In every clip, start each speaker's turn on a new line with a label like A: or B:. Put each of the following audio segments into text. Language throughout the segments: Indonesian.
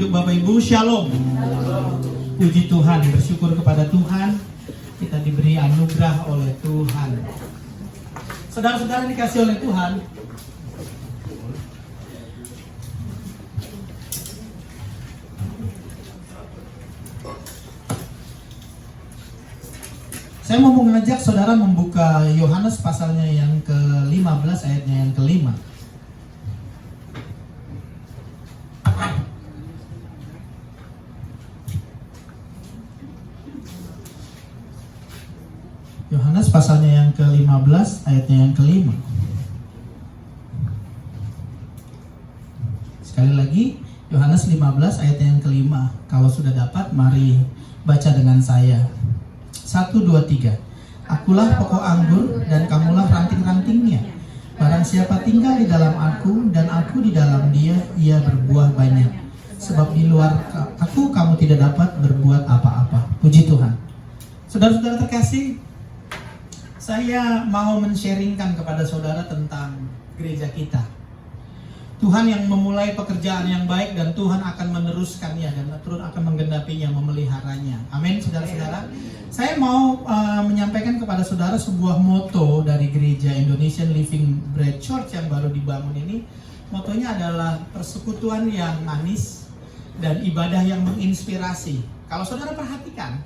A: Bapak Ibu, Shalom. Puji Tuhan, bersyukur kepada Tuhan kita diberi anugerah oleh Tuhan. Saudara-saudara dikasih oleh Tuhan, saya mau mengajak saudara membuka Yohanes pasalnya yang ke-15 ayatnya yang ke-5. Yohanes pasalnya yang ke-15 ayatnya yang ke-5. Sekali lagi, Yohanes 15 ayatnya yang ke-5. Kalau sudah dapat, mari baca dengan saya. 1, 2, 3. Akulah pokok anggur dan kamulah ranting-rantingnya. Barang siapa tinggal di dalam aku dan aku di dalam dia, ia berbuah banyak. Sebab di luar aku kamu tidak dapat berbuat apa-apa. Puji Tuhan. Saudara-saudara terkasih, saya mau men-sharingkan kepada saudara tentang gereja kita. Tuhan yang memulai pekerjaan yang baik dan Tuhan akan meneruskannya dan terus akan menggenapinya, memeliharanya. Amin, saudara-saudara. Saya mau menyampaikan kepada saudara sebuah moto dari gereja Indonesian Living Bread Church yang baru dibangun ini. Motonya adalah persekutuan yang manis dan ibadah yang menginspirasi. Kalau saudara perhatikan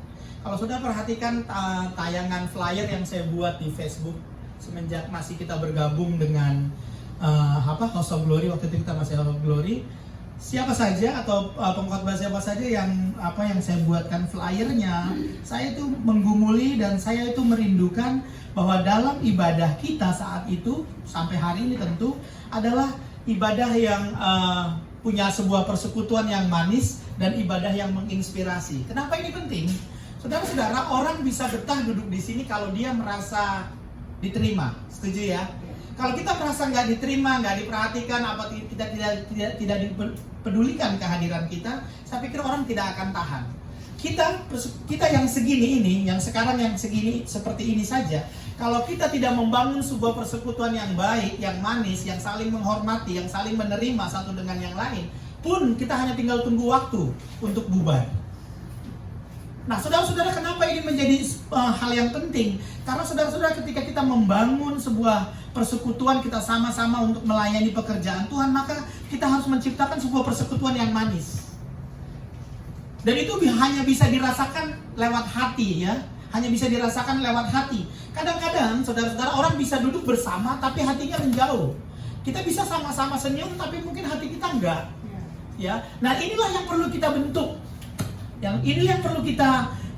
A: tayangan flyer yang saya buat di Facebook semenjak masih kita bergabung dengan House of Glory, waktu itu kita masih House of Glory, siapa saja atau pengkhotbah siapa saja yang saya buatkan flyernya, saya itu menggumuli dan saya itu merindukan bahwa dalam ibadah kita saat itu sampai hari ini tentu adalah ibadah yang punya sebuah persekutuan yang manis dan ibadah yang menginspirasi. Kenapa ini penting? Saudara-saudara, orang bisa betah duduk di sini kalau dia merasa diterima, setuju ya? Kalau kita merasa nggak diterima, nggak diperhatikan, apa kita tidak dipedulikan kehadiran kita, saya pikir orang tidak akan tahan. Kita yang segini ini, yang sekarang yang segini seperti ini saja, kalau kita tidak membangun sebuah persekutuan yang baik, yang manis, yang saling menghormati, yang saling menerima satu dengan yang lain, pun kita hanya tinggal tunggu waktu untuk bubar. Nah, saudara-saudara, kenapa ini menjadi hal yang penting? Karena saudara-saudara, ketika kita membangun sebuah persekutuan, kita sama-sama untuk melayani pekerjaan Tuhan, maka kita harus menciptakan sebuah persekutuan yang manis. Dan itu hanya bisa dirasakan lewat hati, ya. Hanya bisa dirasakan lewat hati. Kadang-kadang, saudara-saudara, orang bisa duduk bersama, tapi hatinya menjauh. Kita bisa sama-sama senyum, tapi mungkin hati kita enggak. Ya. Nah, inilah yang perlu kita bentuk. Ini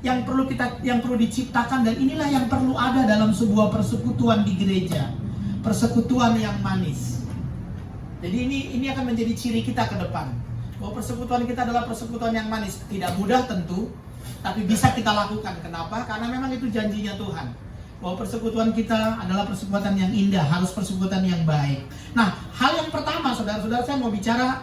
A: yang perlu diciptakan, dan inilah yang perlu ada dalam sebuah persekutuan di gereja, persekutuan yang manis. Jadi ini akan menjadi ciri kita ke depan, bahwa persekutuan kita adalah persekutuan yang manis. Tidak mudah tentu, tapi bisa kita lakukan. Kenapa? Karena memang itu janjinya Tuhan, bahwa persekutuan kita adalah persekutuan yang indah, harus persekutuan yang baik. Nah, hal yang pertama, saudara-saudara, saya mau bicara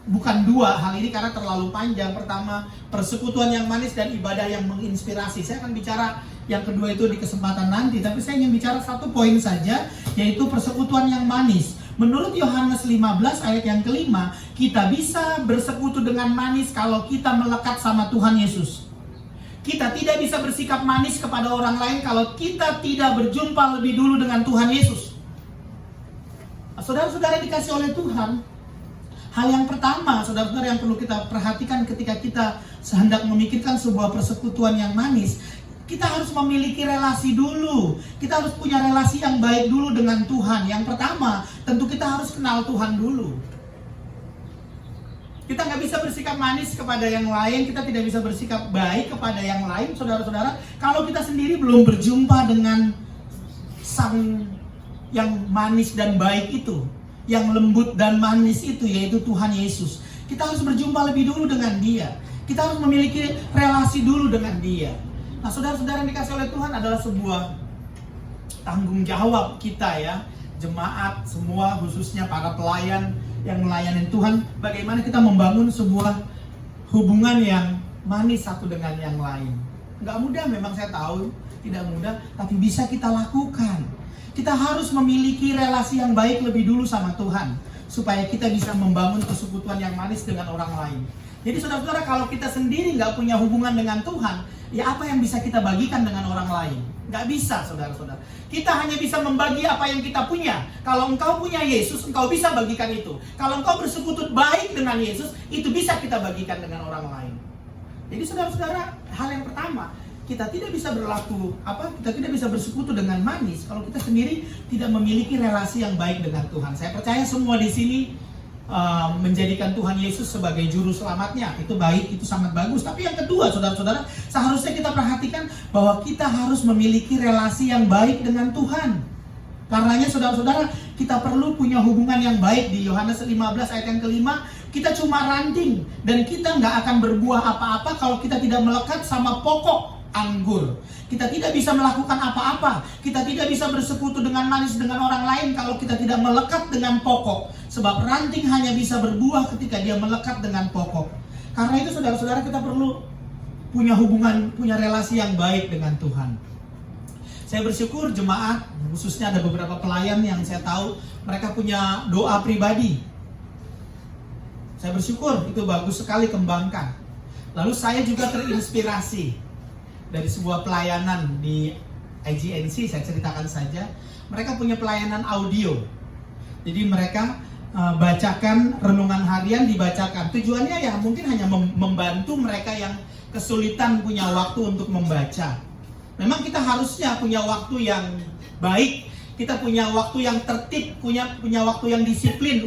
A: bukan dua hal ini karena terlalu panjang. Pertama, persekutuan yang manis dan ibadah yang menginspirasi. Saya akan bicara yang kedua itu di kesempatan nanti, tapi saya ingin bicara satu poin saja, yaitu persekutuan yang manis. Menurut Yohanes 15 ayat yang ke-5, kita bisa bersekutu dengan manis kalau kita melekat sama Tuhan Yesus. Kita tidak bisa bersikap manis kepada orang lain kalau kita tidak berjumpa lebih dulu dengan Tuhan Yesus. Saudara-saudara dikasih oleh Tuhan, hal yang pertama, saudara-saudara, yang perlu kita perhatikan ketika kita hendak memikirkan sebuah persekutuan yang manis, kita harus memiliki relasi dulu. Kita harus punya relasi yang baik dulu dengan Tuhan. Yang pertama, tentu kita harus kenal Tuhan dulu. Kita nggak bisa bersikap manis kepada yang lain, kita tidak bisa bersikap baik kepada yang lain, saudara-saudara, kalau kita sendiri belum berjumpa dengan Sang yang manis dan baik itu, yang lembut dan manis itu, yaitu Tuhan Yesus. Kita harus berjumpa lebih dulu dengan Dia. Kita harus memiliki relasi dulu dengan Dia. Nah, saudara-saudara yang dikasih oleh Tuhan, adalah sebuah tanggung jawab kita, ya, jemaat semua, khususnya para pelayan yang melayani Tuhan, bagaimana kita membangun sebuah hubungan yang manis satu dengan yang lain. Nggak mudah, memang saya tahu tidak mudah, tapi bisa kita lakukan. Kita harus memiliki relasi yang baik lebih dulu sama Tuhan, supaya kita bisa membangun persekutuan yang manis dengan orang lain. Jadi saudara-saudara, kalau kita sendiri nggak punya hubungan dengan Tuhan, ya apa yang bisa kita bagikan dengan orang lain? Nggak bisa, saudara-saudara. Kita hanya bisa membagi apa yang kita punya. Kalau engkau punya Yesus, engkau bisa bagikan itu. Kalau engkau bersekutu baik dengan Yesus, itu bisa kita bagikan dengan orang lain. Jadi saudara-saudara, hal yang pertama, kita tidak bisa kita tidak bisa bersekutu dengan manis kalau kita sendiri tidak memiliki relasi yang baik dengan Tuhan. Saya percaya semua di sini menjadikan Tuhan Yesus sebagai juru selamatnya, itu baik, itu sangat bagus. Tapi yang kedua, saudara-saudara, seharusnya kita perhatikan bahwa kita harus memiliki relasi yang baik dengan Tuhan. Karenanya saudara-saudara, kita perlu punya hubungan yang baik. Di Yohanes 15 ayat yang kelima, kita cuma ranting dan kita nggak akan berbuah apa-apa kalau kita tidak melekat sama pokok anggur. Kita tidak bisa melakukan apa-apa, kita tidak bisa bersekutu dengan manis dengan orang lain kalau kita tidak melekat dengan pokok. Sebab ranting hanya bisa berbuah ketika dia melekat dengan pokok. Karena itu saudara-saudara, kita perlu punya hubungan, punya relasi yang baik dengan Tuhan. Saya bersyukur jemaat, khususnya ada beberapa pelayan yang saya tahu mereka punya doa pribadi. Saya bersyukur, itu bagus sekali, kembangkan. Lalu saya juga terinspirasi dari sebuah pelayanan di IGNC, saya ceritakan saja. Mereka punya pelayanan audio. Jadi mereka bacakan renungan harian, dibacakan. Tujuannya ya mungkin hanya membantu mereka yang kesulitan punya waktu untuk membaca. Memang kita harusnya punya waktu yang baik, kita punya waktu yang tertib, punya waktu yang disiplin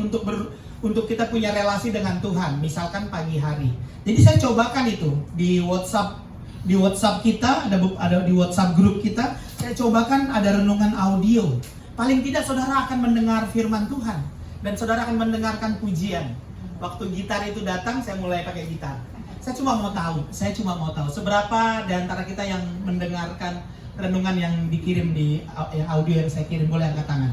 A: untuk kita punya relasi dengan Tuhan. Misalkan pagi hari. Jadi saya cobakan itu di WhatsApp kita, ada di WhatsApp grup kita, saya cobakan ada renungan audio. Paling tidak saudara akan mendengar firman Tuhan dan saudara akan mendengarkan pujian. Waktu gitar itu datang, saya mulai pakai gitar. Saya cuma mau tahu seberapa di antara kita yang mendengarkan renungan yang dikirim di audio yang saya kirim. Boleh angkat tangan.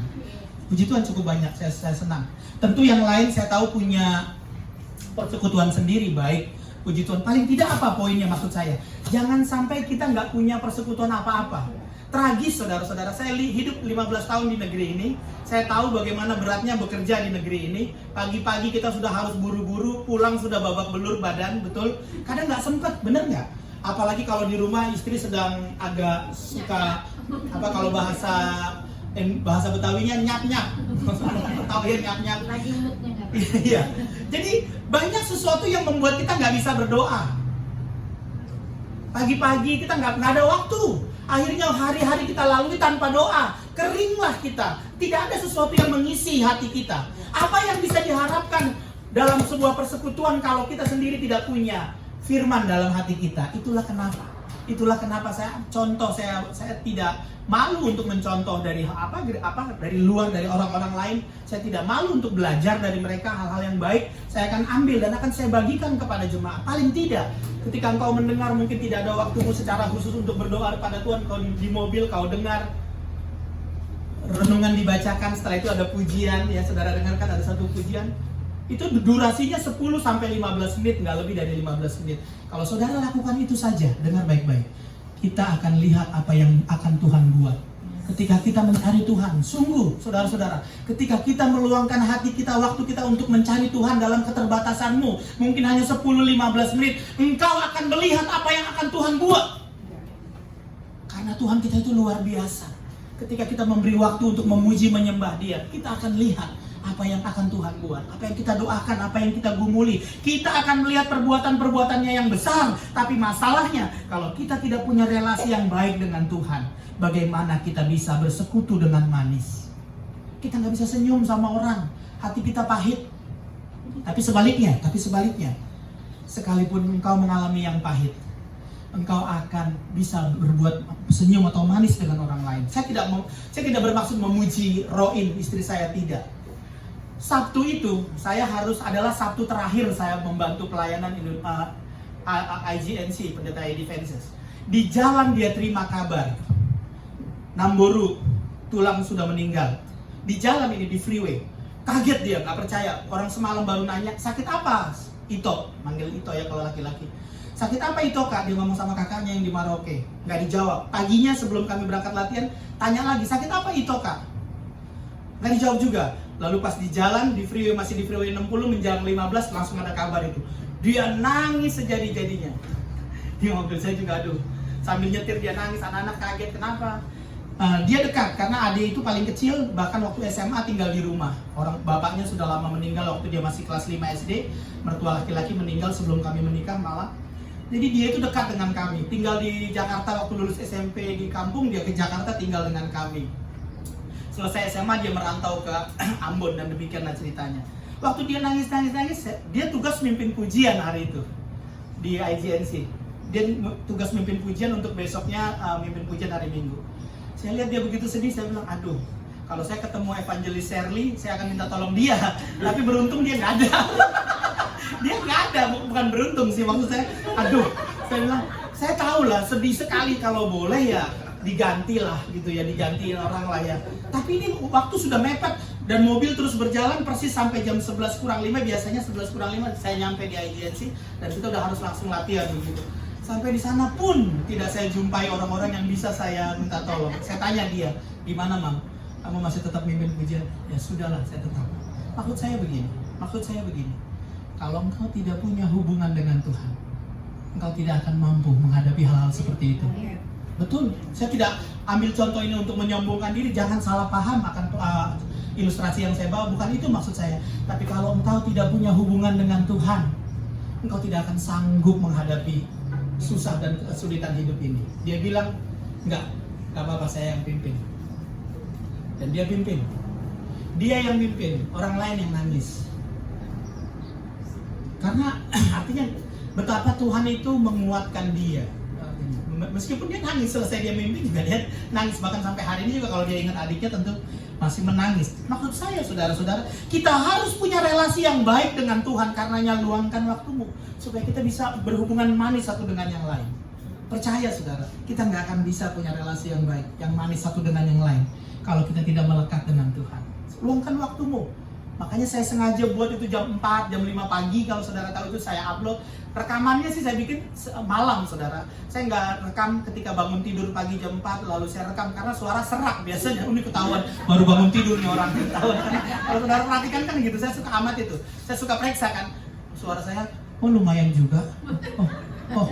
A: Puji Tuhan cukup banyak, saya senang. Tentu yang lain saya tahu punya persekutuan sendiri, baik. Puji Tuhan, paling tidak apa poinnya maksud saya? Jangan sampai kita nggak punya persekutuan apa-apa. Tragis saudara-saudara, saya hidup 15 tahun di negeri ini. Saya tahu bagaimana beratnya bekerja di negeri ini. Pagi-pagi kita sudah harus buru-buru, pulang sudah babak belur badan, betul? Kadang nggak sempet, bener nggak? Apalagi kalau di rumah istri sedang agak suka, kalau bahasa Betawinya nyap-nyap. Tahu ya nyap-nyap?
B: Lagi moodnya nggak?
A: Iya. Jadi banyak sesuatu yang membuat kita nggak bisa berdoa. Pagi-pagi kita nggak ada waktu. Akhirnya hari-hari kita lalui tanpa doa. Keringlah kita. Tidak ada sesuatu yang mengisi hati kita. Apa yang bisa diharapkan dalam sebuah persekutuan kalau kita sendiri tidak punya firman dalam hati kita? Itulah kenapa saya tidak malu untuk mencontoh dari luar, dari orang-orang lain. Saya tidak malu untuk belajar dari mereka hal-hal yang baik. Saya akan ambil dan akan saya bagikan kepada jemaat. Paling tidak ketika engkau mendengar, mungkin tidak ada waktumu secara khusus untuk berdoa kepada Tuhan, kau di mobil kau dengar renungan dibacakan, setelah itu ada pujian, ya saudara dengarkan ada satu pujian. Itu durasinya 10 sampai 15 menit, nggak lebih dari 15 menit. Kalau saudara lakukan itu saja, dengar baik-baik, kita akan lihat apa yang akan Tuhan buat. Ketika kita mencari Tuhan, sungguh saudara-saudara, ketika kita meluangkan hati kita, waktu kita untuk mencari Tuhan dalam keterbatasanmu, mungkin hanya 10-15 menit, engkau akan melihat apa yang akan Tuhan buat. Karena Tuhan kita itu luar biasa. Ketika kita memberi waktu untuk memuji, menyembah Dia, kita akan lihat apa yang akan Tuhan buat, apa yang kita doakan, apa yang kita gumuli. Kita akan melihat perbuatan-perbuatannya yang besar. Tapi masalahnya, kalau kita tidak punya relasi yang baik dengan Tuhan, bagaimana kita bisa bersekutu dengan manis? Kita nggak bisa senyum sama orang, hati kita pahit. Tapi sebaliknya, sekalipun engkau mengalami yang pahit, engkau akan bisa berbuat senyum atau manis dengan orang lain. Saya tidak bermaksud memuji Roin, istri saya, tidak. Sabtu itu adalah Sabtu terakhir saya membantu pelayanan IGNC, Pendeta Defenses. Di jalan dia terima kabar, Namboru, tulang sudah meninggal. Di jalan ini, di freeway, kaget dia, nggak percaya. Orang semalam baru nanya, sakit apa? Ito, manggil Ito ya kalau laki-laki. Sakit apa Ito kak? Dia ngomong sama kakaknya yang di Maroke, nggak dijawab. Paginya sebelum kami berangkat latihan, tanya lagi, sakit apa Ito kak? Nggak dijawab juga. Lalu pas di jalan, masih di freeway 60 menjelang 15, langsung ada kabar itu. Dia nangis sejadi-jadinya. Di mobil saya juga, aduh, sambil nyetir dia nangis, anak-anak kaget, kenapa? Dia dekat, karena adik itu paling kecil, bahkan waktu SMA tinggal di rumah. Orang bapaknya sudah lama meninggal waktu dia masih kelas 5 SD, mertua laki-laki meninggal sebelum kami menikah malah. Jadi dia itu dekat dengan kami, tinggal di Jakarta waktu lulus SMP di kampung, dia ke Jakarta tinggal dengan kami. Selesai SMA dia merantau ke Ambon dan demikianlah ceritanya. Waktu dia nangis, dia tugas mimpin pujian hari itu di IGNC. Dia tugas mimpin pujian untuk besoknya mimpin pujian hari Minggu. Saya lihat dia begitu sedih, saya bilang, aduh, kalau saya ketemu Evangelis Shirley, saya akan minta tolong dia. Tapi beruntung dia nggak ada. Dia nggak ada, bukan beruntung sih maksud saya. Aduh, saya bilang, saya tahu lah, sedih sekali kalau boleh ya diganti lah gitu ya, digantiin orang lah ya. Tapi ini waktu sudah mepet dan mobil terus berjalan persis sampai jam 11 kurang 5, biasanya 11 kurang 5 saya nyampe di IGNC dan kita udah harus langsung latihan begitu. Sampai di sana pun tidak saya jumpai orang-orang yang bisa saya minta tolong. Saya tanya dia, gimana Mam? Kamu masih tetap mimpin pujian? Ya sudahlah, saya tetap. Maksud saya begini. Kalau engkau tidak punya hubungan dengan Tuhan, engkau tidak akan mampu menghadapi hal-hal seperti itu. Betul, saya tidak ambil contoh ini untuk menyombongkan diri. Jangan salah paham akan ilustrasi yang saya bawa, bukan itu maksud saya. Tapi kalau engkau tidak punya hubungan dengan Tuhan, engkau tidak akan sanggup menghadapi susah dan kesulitan hidup ini. Dia bilang, enggak apa-apa, saya yang pimpin. Dan dia pimpin. Dia yang pimpin, orang lain yang nangis. Karena artinya betapa Tuhan itu menguatkan dia. Meskipun dia nangis, selesai dia mimpi juga dia nangis. Bahkan sampai hari ini juga kalau dia ingat adiknya tentu masih menangis. Maksud saya saudara-saudara, kita harus punya relasi yang baik dengan Tuhan. Karenanya luangkan waktumu supaya kita bisa berhubungan manis satu dengan yang lain. Percaya saudara, kita nggak akan bisa punya relasi yang baik, yang manis satu dengan yang lain kalau kita tidak melekat dengan Tuhan. Luangkan waktumu. Makanya saya sengaja buat itu jam 4, jam 5 pagi. Kalau saudara tahu itu saya upload. Rekamannya sih saya bikin malam saudara. Saya nggak rekam ketika bangun tidur pagi jam 4 lalu saya rekam karena suara serak biasanya. Ini ketahuan baru bangun tidur nih orang, ketahuan. Kalau saudara perhatikan kan gitu, saya suka amat itu. Saya suka periksa kan suara saya. Oh lumayan juga. Oh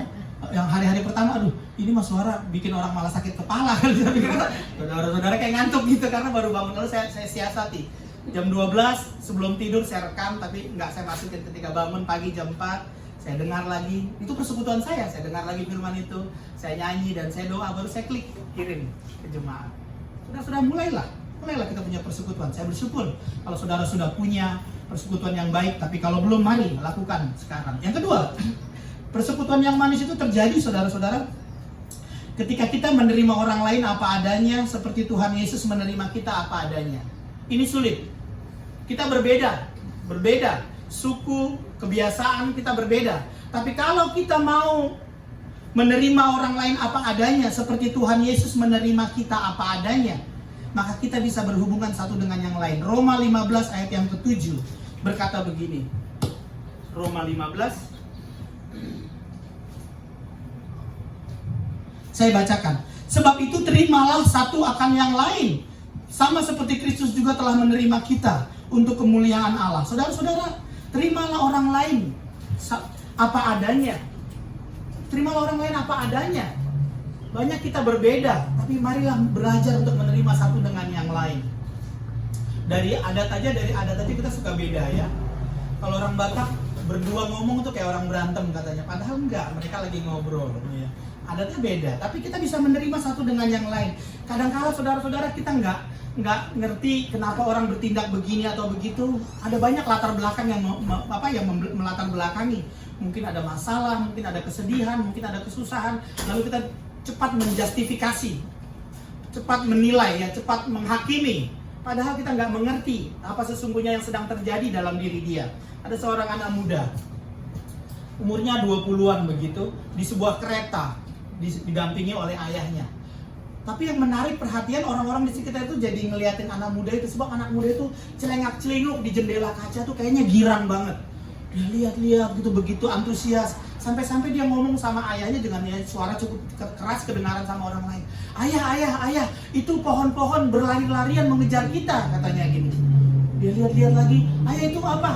A: yang hari-hari pertama, aduh ini mah suara bikin orang malah sakit kepala. Saudara-saudara kayak ngantuk gitu karena baru bangun. Lalu saya siasati. Jam 12 sebelum tidur saya rekam, tapi nggak saya masukin ketika bangun pagi jam 4. Saya dengar lagi, itu persekutuan saya dengar lagi firman itu, saya nyanyi dan saya doa, baru saya klik, kirim ke jemaat. Sudah mulailah kita punya persekutuan. Saya bersyukur kalau saudara sudah punya persekutuan yang baik, tapi kalau belum, mari lakukan sekarang. Yang kedua, persekutuan yang manis itu terjadi saudara-saudara ketika kita menerima orang lain apa adanya, seperti Tuhan Yesus menerima kita apa adanya. Ini sulit. Kita berbeda, suku, kebiasaan kita berbeda. Tapi kalau kita mau menerima orang lain apa adanya, seperti Tuhan Yesus menerima kita apa adanya, maka kita bisa berhubungan satu dengan yang lain. Roma 15 ayat yang ke-7 berkata begini. Roma 15. Saya bacakan. Sebab itu terimalah satu akan yang lain, sama seperti Kristus juga telah menerima kita untuk kemuliaan Allah. Saudara-saudara, terimalah orang lain apa adanya. Terimalah orang lain apa adanya. Banyak kita berbeda, tapi marilah belajar untuk menerima satu dengan yang lain. Dari adat aja kita suka beda ya. Kalau orang Batak berdua ngomong tuh kayak orang berantem katanya. Padahal enggak, mereka lagi ngobrol ya. Adatnya beda, tapi kita bisa menerima satu dengan yang lain. Kadang-kala saudara-saudara kita nggak ngerti kenapa orang bertindak begini atau begitu. Ada banyak latar belakang yang melatar belakangi. Mungkin ada masalah, mungkin ada kesedihan, mungkin ada kesusahan. Lalu kita cepat menjustifikasi, cepat menilai, ya, cepat menghakimi. Padahal kita nggak mengerti apa sesungguhnya yang sedang terjadi dalam diri dia. Ada seorang anak muda, umurnya 20-an begitu, di sebuah kereta, didampingi oleh ayahnya. Tapi yang menarik perhatian orang-orang di sekitar itu jadi ngeliatin anak muda itu. Sebab anak muda itu celengak-celinguk di jendela kaca tuh kayaknya girang banget. Dia lihat-lihat gitu, begitu antusias. Sampai-sampai dia ngomong sama ayahnya dengan suara cukup keras kedengaran sama orang lain. Ayah, itu pohon-pohon berlari-larian mengejar kita, katanya gini. Dia lihat-lihat lagi, ayah itu apa?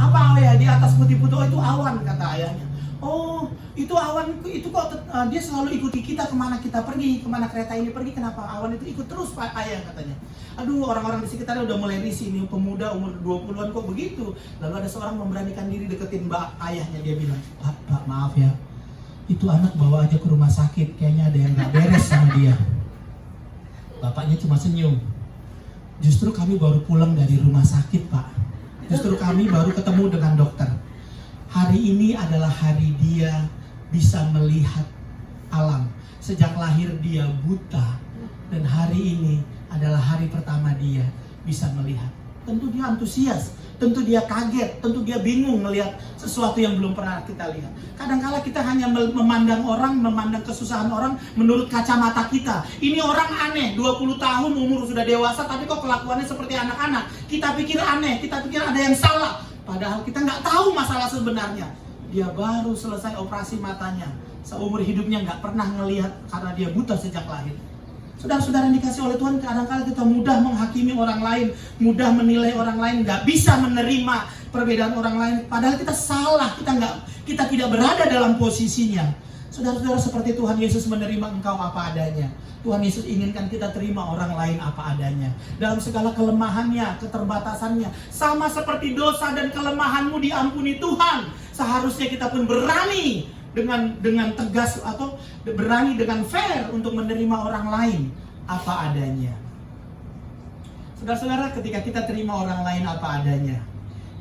A: Apa ayah di atas putih-putih? Oh itu awan, kata ayahnya. Oh itu awan, itu kok dia selalu ikuti kita kemana kita pergi, kemana kereta ini pergi, kenapa awan itu ikut terus Pak ayah, katanya. Aduh, orang-orang di sekitarnya udah mulai risih, nih pemuda umur 20-an kok begitu. Lalu ada seorang memberanikan diri deketin mbak ayahnya, dia bilang, Pak maaf ya, itu anak bawa aja ke rumah sakit, kayaknya ada yang gak beres sama dia. Bapaknya cuma senyum. Justru kami baru pulang dari rumah sakit Pak. Justru kami baru ketemu dengan dokter. Hari ini adalah hari dia bisa melihat alam. Sejak lahir dia buta, dan hari ini adalah hari pertama dia bisa melihat. Tentu dia antusias, tentu dia kaget, tentu dia bingung melihat sesuatu yang belum pernah kita lihat. Kadang-kala kita hanya memandang orang, memandang kesusahan orang menurut kacamata kita. Ini orang aneh, 20 tahun umur sudah dewasa tapi kok kelakuannya seperti anak-anak. Kita pikir aneh, kita pikir ada yang salah. Padahal kita nggak tahu masalah sebenarnya. Dia baru selesai operasi matanya. Seumur hidupnya nggak pernah ngelihat karena dia buta sejak lahir. Saudara-saudara yang dikasih oleh Tuhan, kadang-kadang kita mudah menghakimi orang lain, mudah menilai orang lain, nggak bisa menerima perbedaan orang lain. Padahal kita salah, kita tidak berada dalam posisinya. Saudara-saudara, seperti Tuhan Yesus menerima engkau apa adanya. Tuhan Yesus inginkan kita terima orang lain apa adanya. Dalam segala kelemahannya, keterbatasannya. Sama seperti dosa dan kelemahanmu diampuni Tuhan. Seharusnya kita pun berani dengan tegas atau berani dengan fair untuk menerima orang lain apa adanya. Saudara-saudara, ketika kita terima orang lain apa adanya,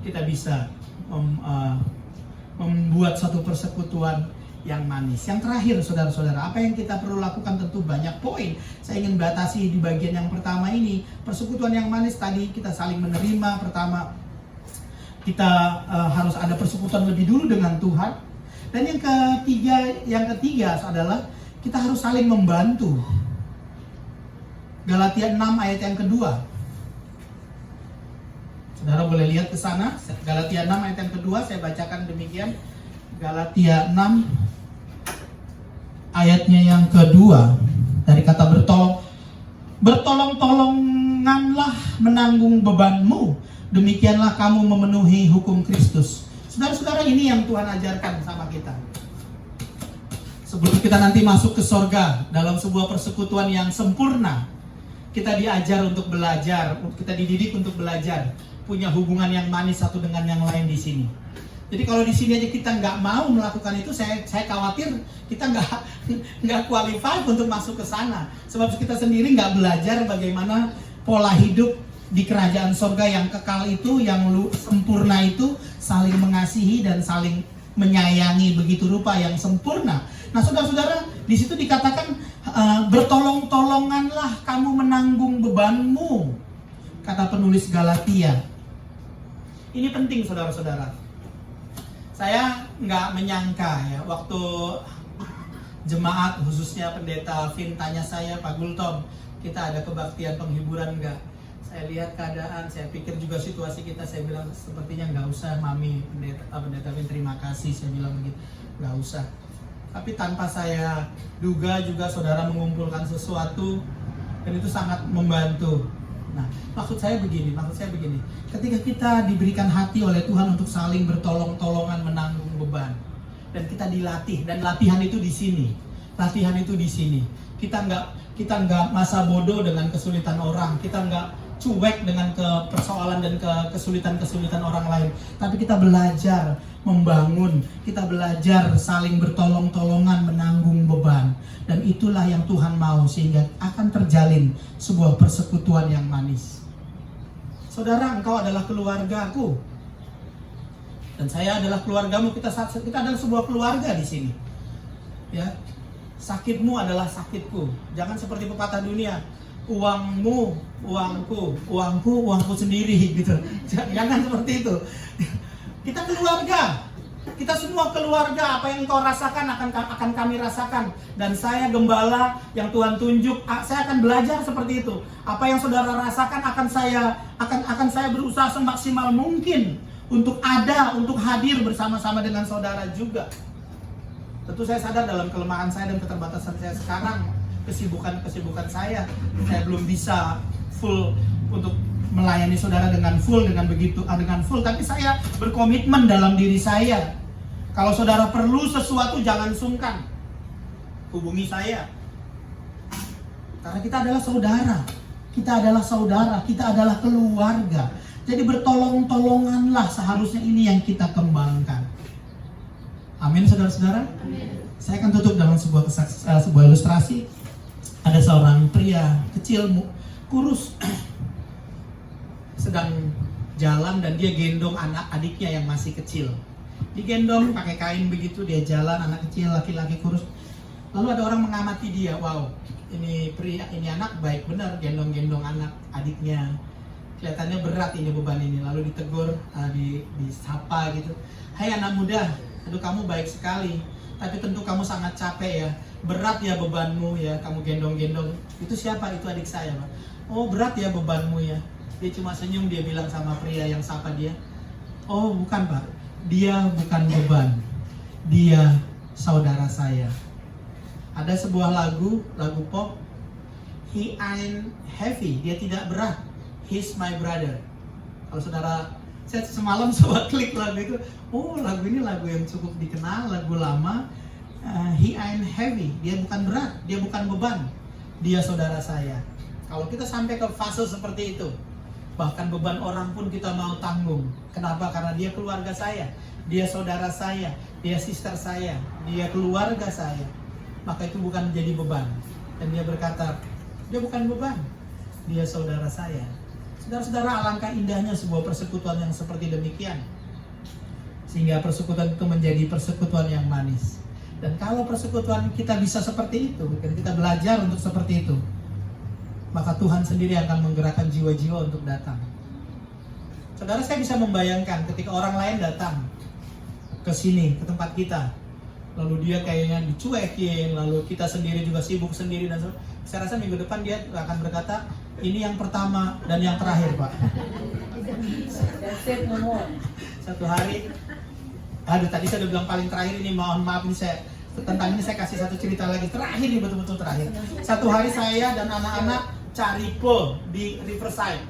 A: kita bisa membuat satu persekutuan yang manis. Yang terakhir, saudara-saudara, apa yang kita perlu lakukan? Tentu banyak poin. Saya ingin batasi di bagian yang pertama ini. Persekutuan yang manis tadi kita saling menerima. Pertama, kita harus ada persekutuan lebih dulu dengan Tuhan. Dan yang ketiga adalah kita harus saling membantu. Galatia 6 ayat yang kedua. Saudara boleh lihat ke sana. Galatia 6 ayat yang kedua, saya bacakan demikian. Galatia 6 ayatnya yang kedua, dari kata bertolong-tolonganlah menanggung bebanmu, demikianlah kamu memenuhi hukum Kristus. Saudara-saudara, ini yang Tuhan ajarkan sama kita. Sebelum kita nanti masuk ke sorga dalam sebuah persekutuan yang sempurna, kita diajar untuk belajar, kita dididik untuk belajar, punya hubungan yang manis satu dengan yang lain di sini. Jadi kalau di sini aja kita nggak mau melakukan itu, saya khawatir kita nggak qualified untuk masuk ke sana. Sebab kita sendiri nggak belajar bagaimana pola hidup di kerajaan sorga yang kekal itu, yang sempurna itu, saling mengasihi dan saling menyayangi begitu rupa yang sempurna. Nah, saudara-saudara, di situ dikatakan bertolong-tolonganlah kamu menanggung bebanmu, kata penulis Galatia. Ini penting, saudara-saudara. Saya nggak menyangka ya, waktu jemaat khususnya pendeta Vin tanya saya, Pak Gultom, kita ada kebaktian penghiburan nggak? Saya lihat keadaan, saya pikir juga situasi kita, saya bilang sepertinya nggak usah Mami, pendeta Vin terima kasih, saya bilang begitu, nggak usah. Tapi tanpa saya duga juga saudara mengumpulkan sesuatu dan itu sangat membantu. Nah, maksud saya begini, ketika kita diberikan hati oleh Tuhan untuk saling bertolong-tolongan menanggung beban, dan kita dilatih, dan latihan itu di sini, kita nggak masa bodoh dengan kesulitan orang, kita nggak cuek dengan persoalan dan kesulitan orang lain, tapi kita belajar membangun, kita belajar saling bertolong-tolongan menanggung beban, dan itulah yang Tuhan mau, sehingga akan terjalin sebuah persekutuan yang manis. Saudara, engkau adalah keluargaku dan saya adalah keluargamu, kita adalah sebuah keluarga di sini. Ya, sakitmu adalah sakitku. Jangan seperti pepatah dunia, uangmu, uangku sendiri gitu. Jangan seperti itu. Kita keluarga. Kita semua keluarga. Apa yang kau rasakan akan kami rasakan. Dan saya gembala yang Tuhan tunjuk, saya akan belajar seperti itu. Apa yang saudara rasakan akan saya berusaha semaksimal mungkin untuk hadir bersama-sama dengan saudara juga. Tentu saya sadar dalam kelemahan saya dan keterbatasan saya sekarang, kesibukan saya belum bisa full untuk melayani saudara dengan full, dengan full. Tapi saya berkomitmen dalam diri saya. Kalau saudara perlu sesuatu, jangan sungkan, hubungi saya. Karena kita adalah saudara, kita adalah keluarga. Jadi bertolong-tolonganlah, seharusnya ini yang kita kembangkan. Amin, saudara-saudara. Saya akan tutup dalam sebuah ilustrasi. Ada seorang pria kecil, kurus, sedang jalan dan dia gendong anak adiknya yang masih kecil. Digendong pakai kain begitu, dia jalan, anak kecil, laki-laki kurus. Lalu ada orang mengamati dia, wow, ini pria, ini anak baik benar gendong-gendong anak adiknya. Kelihatannya berat ini beban ini. Lalu ditegur, disapa gitu. Hai anak muda, aduh kamu baik sekali, tapi tentu kamu sangat capek ya. Berat ya bebanmu ya, kamu gendong-gendong. Itu siapa? Itu adik saya, Pak. Oh berat ya bebanmu ya. Dia cuma senyum, dia bilang sama pria yang sapa dia, oh bukan Pak, dia bukan beban, dia saudara saya. Ada sebuah lagu pop, He ain't heavy, dia tidak berat, he's my brother. Kalau saudara, saya semalam coba klik lagu itu, oh lagu ini lagu yang cukup dikenal, lagu lama. He ain't heavy, dia bukan berat, dia bukan beban, dia saudara saya. Kalau kita sampai ke fase seperti itu, bahkan beban orang pun kita mau tanggung. Kenapa? Karena dia keluarga saya, dia saudara saya, dia sister saya, dia keluarga saya. Maka itu bukan menjadi beban. Dan dia berkata, dia bukan beban, dia saudara saya. Saudara-saudara, alangkah indahnya sebuah persekutuan yang seperti demikian. Sehingga persekutuan itu menjadi persekutuan yang manis. Dan kalau persekutuan kita bisa seperti itu, dan kita belajar untuk seperti itu, maka Tuhan sendiri akan menggerakkan jiwa-jiwa untuk datang. Saudara, saya bisa membayangkan ketika orang lain datang ke sini, ke tempat kita, lalu dia kayaknya dicuekin, lalu kita sendiri juga sibuk sendiri, dan saya rasa minggu depan dia akan berkata, ini yang pertama dan yang terakhir Pak. Satu hari, aduh tadi saya udah bilang paling terakhir ini, mohon maaf ini saya, tentang ini saya kasih satu cerita lagi, terakhir ini betul-betul terakhir. Satu hari saya dan anak-anak cari po di Riverside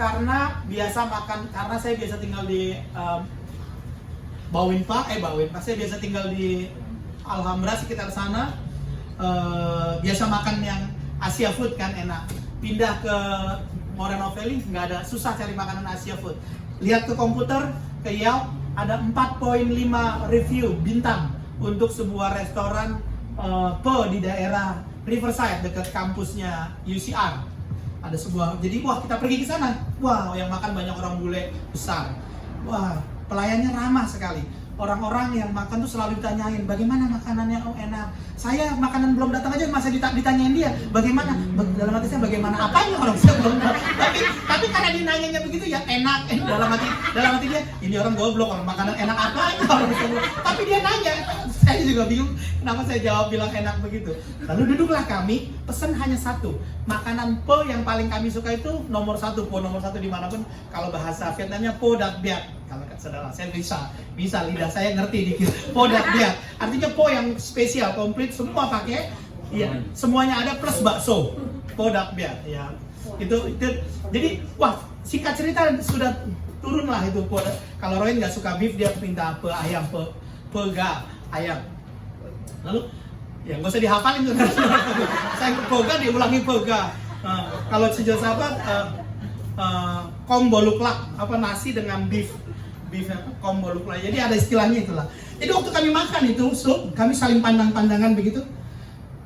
A: karena saya biasa tinggal di Bawin Pak, saya biasa tinggal di Alhambra sekitar sana, biasa makan yang Asia food kan enak. Pindah ke Moreno Valley nggak ada, susah cari makanan Asia food. Lihat ke komputer, ke Yelp, ada 4.5 review bintang untuk sebuah restoran po di daerah Riverside dekat kampusnya UCR. Ada sebuah, jadi wah kita pergi ke sana. Wah, yang makan banyak orang bule besar. Wah, pelayannya ramah sekali. Orang-orang yang makan tuh selalu ditanyain, bagaimana makanannya? Oh enak. Saya makanan belum datang aja masih ditanyain dia, bagaimana? Dalam hati saya bagaimana apanya orang saya belum datang. Tapi karena dia nanyanya begitu ya enak. Dalam hati dia, ini orang goblok, orang makanan enak apanya orang saya. Tapi dia nanya, saya juga bingung kenapa saya jawab bilang enak begitu. Lalu duduklah kami, pesan hanya satu. Makanan po yang paling kami suka itu nomor satu dimanapun. Kalau bahasa Vietnamnya po dak biak. Kalau saudara saya bisa lidah saya ngerti dikit. Po dak biak. Artinya po yang spesial, komplit, semua pakai. Iya, semuanya ada plus bakso. Po dak biak. Ya. Itu jadi wah, singkat cerita sudah turun lah itu po. Kalau Roy nggak suka beef, dia minta pe ayam, pega ayam. Lalu ya nggak usah dihafalin tuh. Saya poga diulangi poga. Kalau sejauh sahabat combo luklak, apa nasi dengan beef combo luklak. Jadi ada istilahnya itulah. Jadi waktu kami makan itu sup, kami saling pandang-pandangan begitu.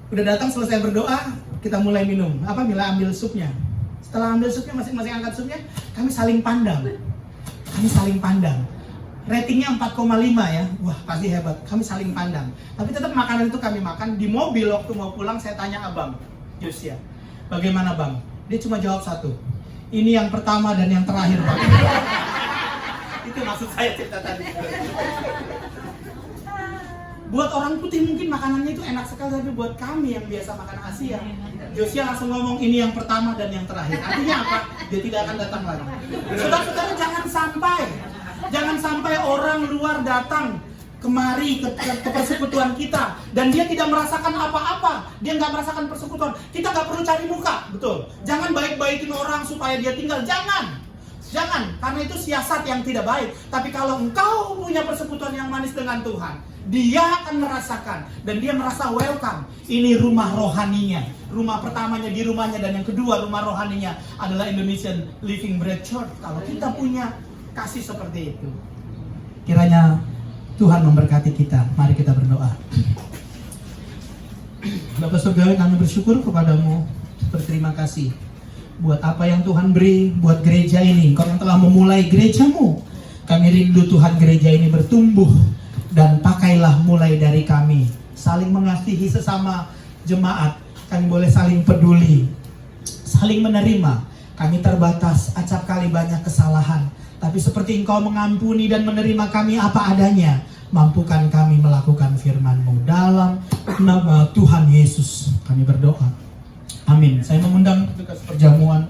A: Udah datang, selesai berdoa, kita mulai minum. Mila ambil supnya. Setelah ambil supnya, masing-masing angkat supnya, kami saling pandang. Ratingnya 4,5 ya. Wah, pasti hebat. Kami saling pandang. Tapi tetap makanan itu kami makan. Di mobil waktu mau pulang saya tanya abang, Yosia, bagaimana bang? Dia cuma jawab satu. Ini yang pertama dan yang terakhir, Pak. Itu maksud saya cerita tadi. Buat orang putih mungkin makanannya itu enak sekali, tapi buat kami yang biasa makan Asia, Yosia langsung ngomong ini yang pertama dan yang terakhir. Artinya apa? Dia tidak akan datang lagi. Saudara-saudara, jangan sampai orang luar datang kemari ke persekutuan kita, dan dia tidak merasakan apa-apa, dia nggak merasakan persekutuan, kita nggak perlu cari muka, betul. Jangan baik-baikin orang supaya dia tinggal, jangan, karena itu siasat yang tidak baik. Tapi kalau engkau punya persekutuan yang manis dengan Tuhan, dia akan merasakan, dan dia merasa welcome. Ini rumah rohaninya, rumah pertamanya di rumahnya, dan yang kedua rumah rohaninya adalah Indonesian Living Bread Church. Kalau kita punya kasih seperti itu, kiranya Tuhan memberkati kita. Mari kita berdoa. Bapa Surgawi, kami bersyukur kepadamu, berterima kasih buat apa yang Tuhan beri buat gereja ini. Kau yang telah memulai gerejamu, kami rindu Tuhan gereja ini bertumbuh, dan pakailah mulai dari kami saling mengasihi sesama jemaat. Kami boleh saling peduli, saling menerima. Kami terbatas, acap kali banyak kesalahan, tapi seperti Engkau mengampuni dan menerima kami apa adanya, mampukan kami melakukan firman-Mu. Dalam nama Tuhan Yesus kami berdoa. Amin. Saya mengundang tugas perjamuan.